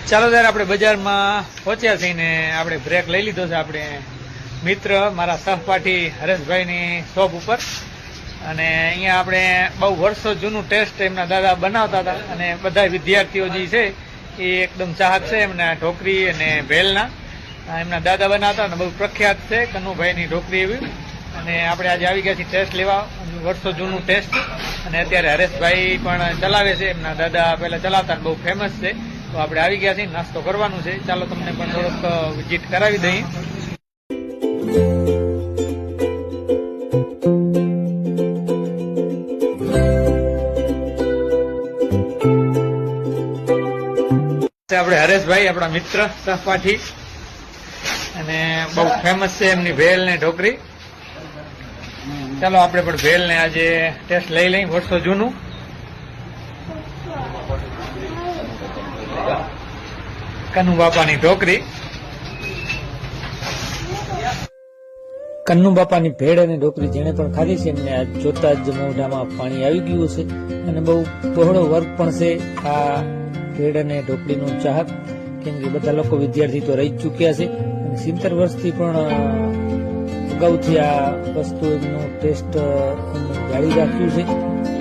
ચાલો ત્યારે આપણે બજારમાં પહોંચ્યા છીએ ને આપણે બ્રેક લઈ લીધો છે આપણે મિત્ર મારા સહપાઠી હરેશભાઈની શોપ ઉપર અને અહીંયા આપણે બહુ વર્ષો જૂનું ટેસ્ટ એમના દાદા બનાવતા હતા અને બધા વિદ્યાર્થીઓ જે છે એ એકદમ ચાહક છે એમના ઢોકરી અને ભેલના એમના દાદા બનાવતા અને બહુ પ્રખ્યાત છે કનુભાઈની ઢોકરી એવી અને આપણે આજે આવી ગયા છીએ ટેસ્ટ લેવા વર્ષો જૂનું ટેસ્ટ અને અત્યારે હરેશભાઈ પણ ચલાવે છે એમના દાદા પહેલા ચલાવતા બહુ ફેમસ છે તો આપણે આવી ગયા છીએ નાસ્તો કરવાનું છે ચાલો તમને પણ થોડોક વિઝિટ કરાવી દઈએ આપણે હરેશભાઈ આપણા મિત્ર સહપાઠી અને બહુ ફેમસ છે એમની ભેલ ને ઢોકરી ચાલો આપણે પણ ભેલ ને આજે ટેસ્ટ લઈ લઈ વર્ષો જૂનું કનુ બાપાની ઢોકરી કન્નુ બાપાની ભેળ અને ઢોકરી જેને પણ ખાધી છે એમને આ જોતા જ મોઢામાં પાણી આવી ગયું છે અને બહુ બહોળો વર્ગ પણ છે આ ભેળ અને ઢોકરીનો ચાહક કેમ કે બધા લોકો વિદ્યાર્થી તો રહી જ ચૂક્યા છે અને 70 વર્ષથી પણ અગાઉથી આ વસ્તુ એમનો ટેસ્ટ જાળી રાખ્યું છે